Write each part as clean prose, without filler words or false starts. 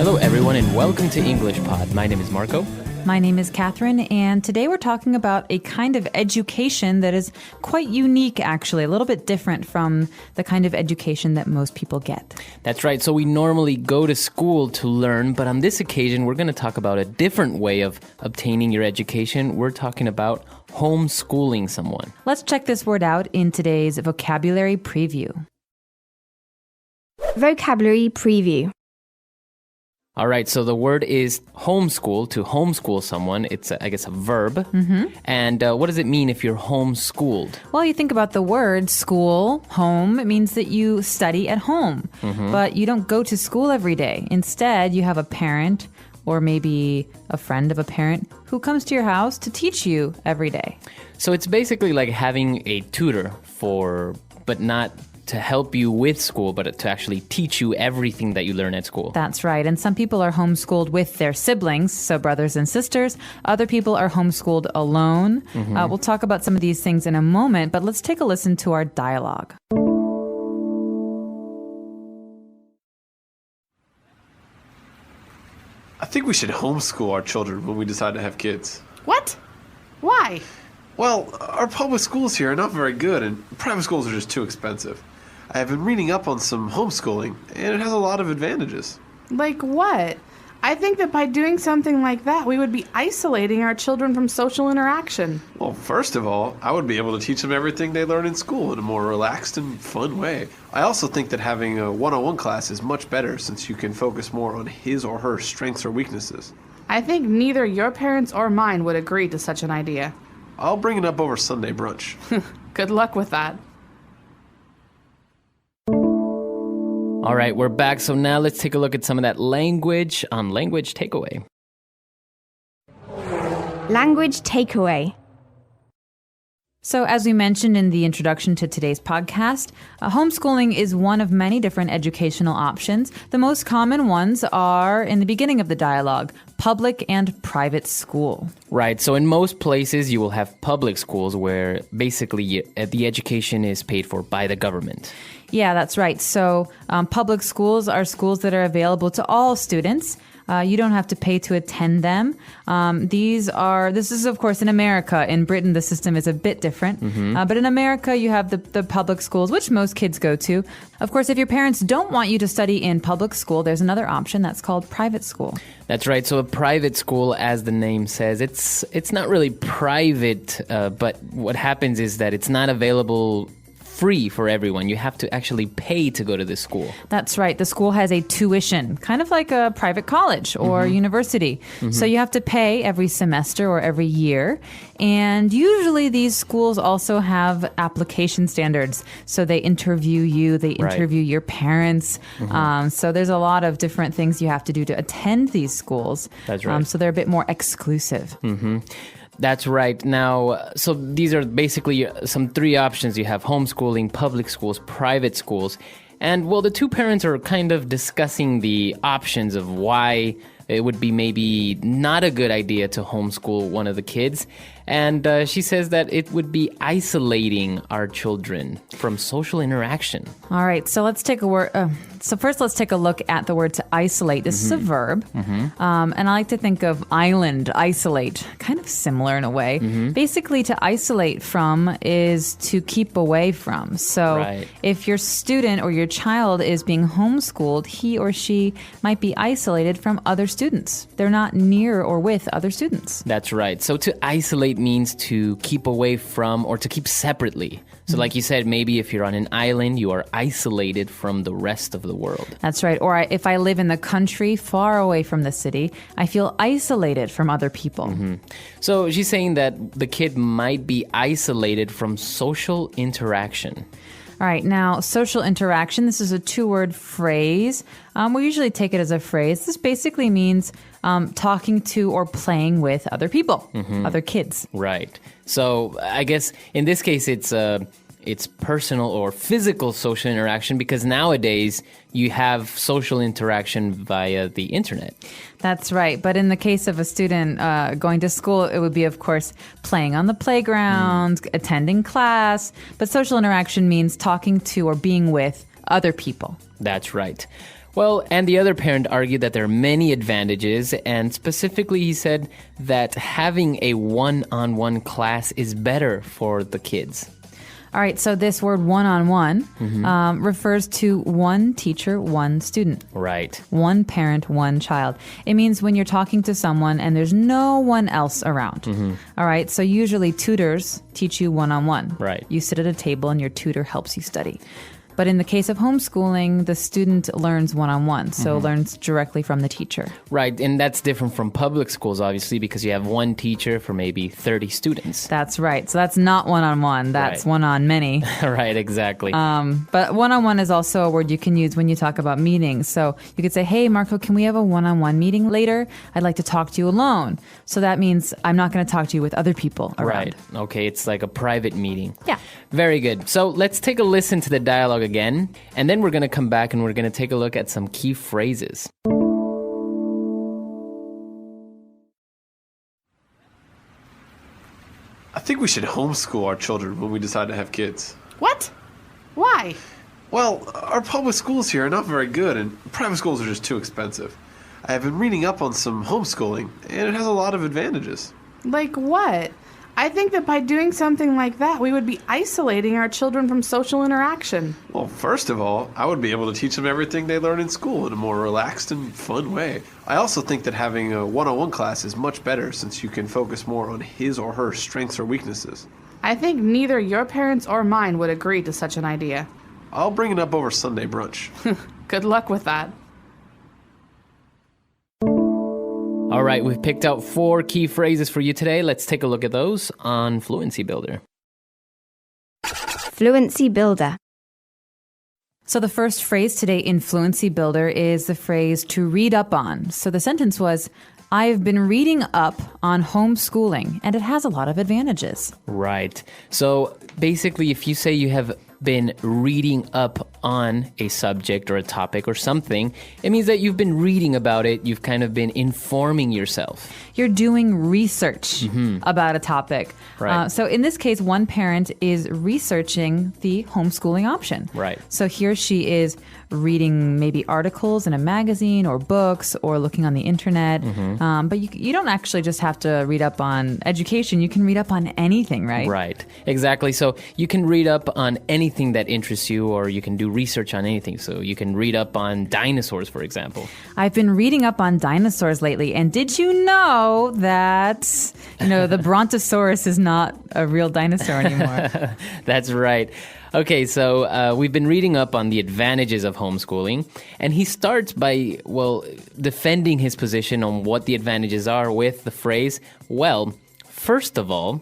Hello, everyone, and welcome to EnglishPod. My name is Marco. My name is Catherine, and today we're talking about a kind of education that is quite unique, actually, a little bit different from the kind of education that most people get. That's right. So we normally go to school to learn, but on this occasion, we're going to talk about a different way of obtaining your education. We're talking about homeschooling someone. Let's check this word out in today's vocabulary preview. Vocabulary preview. All right, so the word is homeschool, to homeschool someone. It's, I guess, a verb. Mm-hmm. And what does it mean if you're homeschooled? Well, you think about the word school, home. It means that you study at home, but you don't go to school every day. Instead, you have a parent or maybe a friend of a parent who comes to your house to teach you every day. So it's basically like having a tutor but not to help you with school, but to actually teach you everything that you learn at school. That's right. And some people are homeschooled with their siblings, so brothers and sisters. Other people are homeschooled alone. We'll talk about some of these things in a moment, but let's take a listen to our dialogue. I think we should homeschool our children when we decide to have kids. What? Why? Well, our public schools here are not very good, and private schools are just too expensive. I have been reading up on some homeschooling, and it has a lot of advantages. Like what? I think that by doing something like that, we would be isolating our children from social interaction. Well, first of all, I would be able to teach them everything they learn in school in a more relaxed and fun way. I also think that having a one-on-one class is much better since you can focus more on his or her strengths or weaknesses. I think neither your parents or mine would agree to such an idea. I'll bring it up over Sunday brunch. Good luck with that. All right, we're back. So now let's take a look at some of that language on Language Takeaway. Language takeaway. So as we mentioned in the introduction to today's podcast, homeschooling is one of many different educational options. The most common ones are, in the beginning of the dialogue, public and private school. Right. So in most places, you will have public schools where basically the education is paid for by the government. Yeah, that's right. So public schools are schools that are available to all students. You don't have to pay to attend them. This is, of course, in America. In Britain, the system is a bit different. But in America, you have the public schools, which most kids go to. Of course, if your parents don't want you to study in public school, there's another option that's called private school. That's right. So a private school, as the name says, it's not really private, but what happens is that it's not available free for everyone. You have to actually pay to go to this school. That's right. The school has a tuition, kind of like a private college or university. So you have to pay every semester or every year. And usually these schools also have application standards. So they interview you, they interview your parents. So there's a lot of different things you have to do to attend these schools. That's right. So they're a bit more exclusive. That's right. Now, so these are basically some three options. You have homeschooling, public schools, private schools. And, well, the two parents are kind of discussing the options of why it would be maybe not a good idea to homeschool one of the kids. And she says that it would be isolating our children from social interaction. All right, so let's take first let's take a look at the word to isolate. This is a verb, and I like to think of island, isolate, kind of similar in a way. Basically, to isolate from is to keep away from. So if your student or your child is being homeschooled, he or she might be isolated from other students. They're not near or with other students. That's right. So to isolate means to keep away from or to keep separately. So like you said, maybe if you're on an island, you are isolated from the rest of the world. That's right. Or if I live in the country far away from the city, I feel isolated from other people. So she's saying that the kid might be isolated from social interaction. All right, now social interaction, this is a two-word phrase. We usually take it as a phrase. This basically means talking to or playing with other people, other kids. Right. So I guess in this case it's personal or physical social interaction because nowadays you have social interaction via the internet. That's right. But in the case of a student going to school, it would be, of course, playing on the playground, attending class. But social interaction means talking to or being with other people. That's right. Well, and the other parent argued that there are many advantages, and specifically he said that having a one-on-one class is better for the kids. All right, so this word one-on-one refers to one teacher, one student. Right. One parent, one child. It means when you're talking to someone and there's no one else around. All right, so usually tutors teach you one-on-one. Right. You sit at a table and your tutor helps you study. But in the case of homeschooling, the student learns one-on-one, so learns directly from the teacher. Right, and that's different from public schools, obviously, because you have one teacher for maybe 30 students. That's right. So that's not one-on-one. That's Right. one-on-many. Right, exactly. But one-on-one is also a word you can use when you talk about meetings. So you could say, hey, Marco, can we have a one-on-one meeting later? I'd like to talk to you alone. So that means I'm not going to talk to you with other people around. Right. Okay, it's like a private meeting. Yeah. Very good. So let's take a listen to the dialogue again, and then we're going to come back and we're going to take a look at some key phrases. I think we should homeschool our children when we decide to have kids. What? Why? Well, our public schools here are not very good, and private schools are just too expensive. I have been reading up on some homeschooling, and it has a lot of advantages. Like what? I think that by doing something like that, we would be isolating our children from social interaction. Well, first of all, I would be able to teach them everything they learn in school in a more relaxed and fun way. I also think that having a one-on-one class is much better since you can focus more on his or her strengths or weaknesses. I think neither your parents or mine would agree to such an idea. I'll bring it up over Sunday brunch. Good luck with that. All right, we've picked out 4 key phrases for you today. Let's take a look at those on Fluency Builder. Fluency Builder. So the first phrase today in Fluency Builder is the phrase to read up on. So the sentence was, I've been reading up on homeschooling, and it has a lot of advantages. Right. So basically, if you say you have been reading up on a subject or a topic or something, it means that you've been reading about it. You've kind of been informing yourself. You're doing research about a topic. Right. So in this case, one parent is researching the homeschooling option. Right. So he or she is reading maybe articles in a magazine or books or looking on the internet. But you don't actually just have to read up on education. You can read up on anything, right? Right. Exactly. So you can read up on anything that interests you, or you can do research on anything. So you can read up on dinosaurs, for example. I've been reading up on dinosaurs lately, and did you know that, the Brontosaurus is not a real dinosaur anymore? That's right. Okay, so we've been reading up on the advantages of homeschooling, and he starts by, defending his position on what the advantages are with the phrase, well, first of all.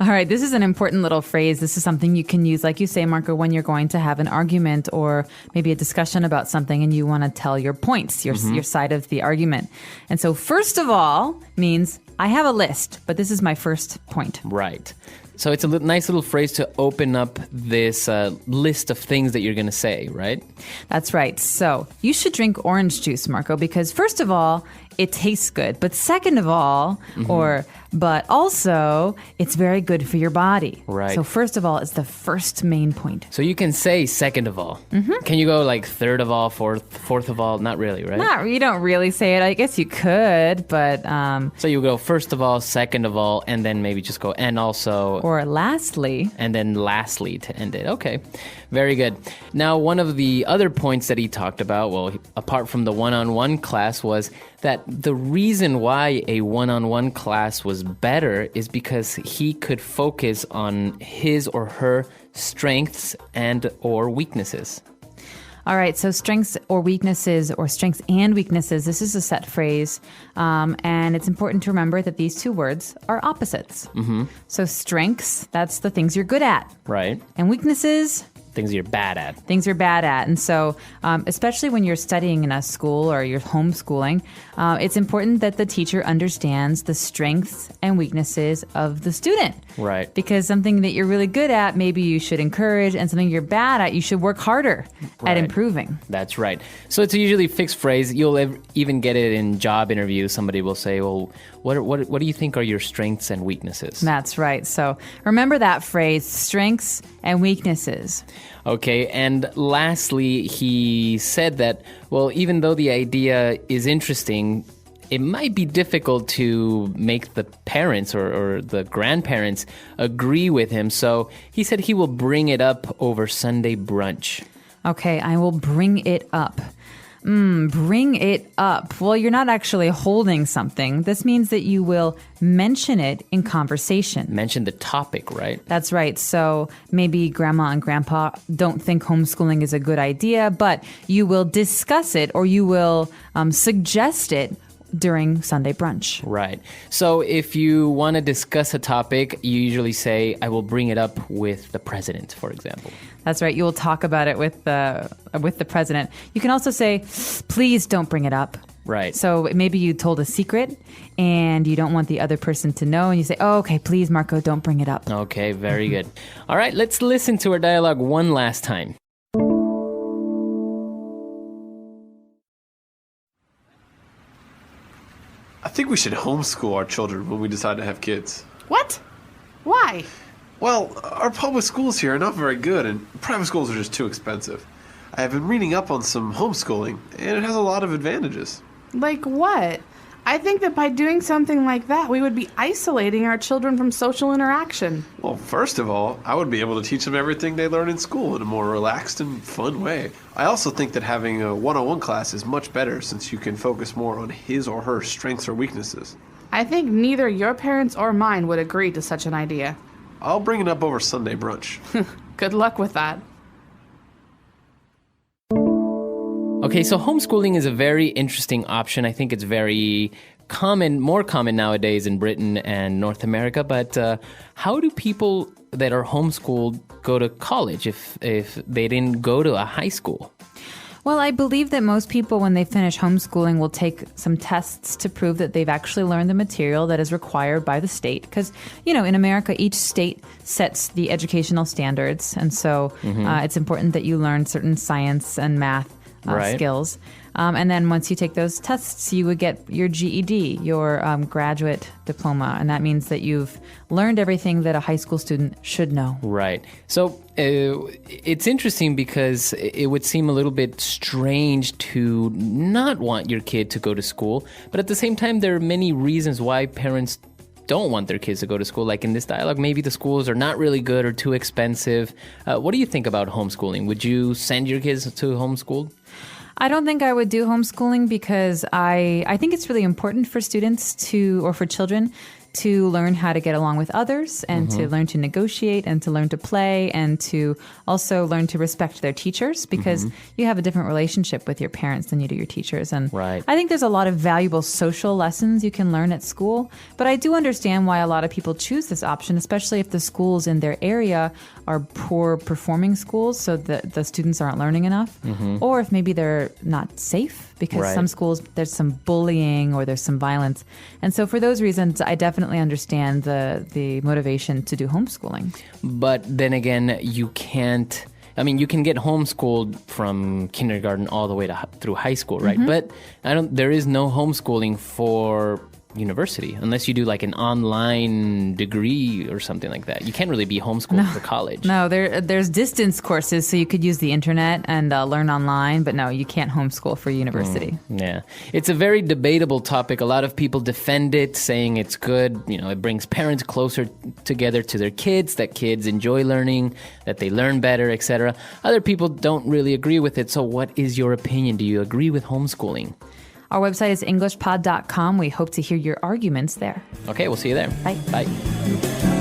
All right, this is an important little phrase. This is something you can use, like you say, Marco, when you're going to have an argument or maybe a discussion about something and you want to tell your points, your side of the argument. And so first of all means I have a list, but this is my first point. Right. So it's a nice little phrase to open up this list of things that you're going to say, right? That's right. So you should drink orange juice, Marco, because first of all, it tastes good. But second of all, but also, it's very good for your body. Right. So first of all, it's the first main point. So you can say second of all. Can you go like third of all, fourth of all? Not really, right? You don't really say it. I guess you could, but... So you go first of all, second of all, and then maybe just go and also... Or lastly. And then lastly to end it. Okay, very good. Now, one of the other points that he talked about, apart from the one-on-one class, was that the reason why a one-on-one class was better is because he could focus on his or her strengths and or weaknesses. All right, so strengths or weaknesses, or strengths and weaknesses, this is a set phrase, and it's important to remember that these two words are opposites. So strengths, that's the things you're good at. Right. And weaknesses... Things you're bad at. Things you're bad at. And so, especially when you're studying in a school or you're homeschooling, it's important that the teacher understands the strengths and weaknesses of the student. Right. Because something that you're really good at, maybe you should encourage, and something you're bad at, you should work harder at improving. That's right. So it's a usually fixed phrase. You'll even get it in job interviews. Somebody will say, well, what do you think are your strengths and weaknesses? That's right. So remember that phrase, strengths and weaknesses. Okay, and lastly, he said that, well, even though the idea is interesting, it might be difficult to make the parents or the grandparents agree with him. So he said he will bring it up over Sunday brunch. Okay, I will bring it up. Bring it up. Well, you're not actually holding something. This means that you will mention it in conversation. Mention the topic, right? That's right. So maybe grandma and grandpa don't think homeschooling is a good idea, but you will discuss it or you will suggest it during Sunday brunch. Right. So if you want to discuss a topic, you usually say, I will bring it up with the president, for example. That's right. You will talk about it with the president. You can also say, please don't bring it up. Right. So maybe you told a secret and you don't want the other person to know. And you say, oh, okay, please, Marco, don't bring it up. Okay, very good. All right, let's listen to our dialogue one last time. I think we should homeschool our children when we decide to have kids. What? Why? Well, our public schools here are not very good, and private schools are just too expensive. I have been reading up on some homeschooling, and it has a lot of advantages. Like what? I think that by doing something like that, we would be isolating our children from social interaction. Well, first of all, I would be able to teach them everything they learn in school in a more relaxed and fun way. I also think that having a one-on-one class is much better since you can focus more on his or her strengths or weaknesses. I think neither your parents or mine would agree to such an idea. I'll bring it up over Sunday brunch. Good luck with that. Okay, so homeschooling is a very interesting option. I think it's very common, more common nowadays in Britain and North America. But how do people that are homeschooled go to college if they didn't go to a high school? Well, I believe that most people, when they finish homeschooling, will take some tests to prove that they've actually learned the material that is required by the state. Because, you know, in America, each state sets the educational standards. And so it's important that you learn certain science and math skills. And then once you take those tests, you would get your GED, your graduate diploma. And that means that you've learned everything that a high school student should know. Right. So it's interesting because it would seem a little bit strange to not want your kid to go to school. But at the same time, there are many reasons why parents don't want their kids to go to school. Like in this dialogue, maybe the schools are not really good or too expensive. What do you think about homeschooling? Would you send your kids to homeschool? I don't think I would do homeschooling because I think it's really important for students or for children to learn how to get along with others and to learn to negotiate and to learn to play and to also learn to respect their teachers because you have a different relationship with your parents than you do your teachers. And right. I think there's a lot of valuable social lessons you can learn at school. But I do understand why a lot of people choose this option, especially if the schools in their area are poor performing schools so that the students aren't learning enough. Or if maybe they're not safe because some schools, there's some bullying or there's some violence. And so for those reasons, I definitely understand the motivation to do homeschooling. But then again, you can get homeschooled from kindergarten all the way through high school, right? But there is no homeschooling for university unless you do like an online degree or something like that. You can't really be homeschooled for college. No, there's distance courses, so you could use the internet and learn online, but no, you can't homeschool for university. Yeah. It's a very debatable topic. A lot of people defend it, saying it's good. You know, it brings parents closer together to their kids, that kids enjoy learning, that they learn better, etc. Other people don't really agree with it. So what is your opinion? Do you agree with homeschooling? Our website is EnglishPod.com. We hope to hear your arguments there. Okay, we'll see you there. Bye. Bye.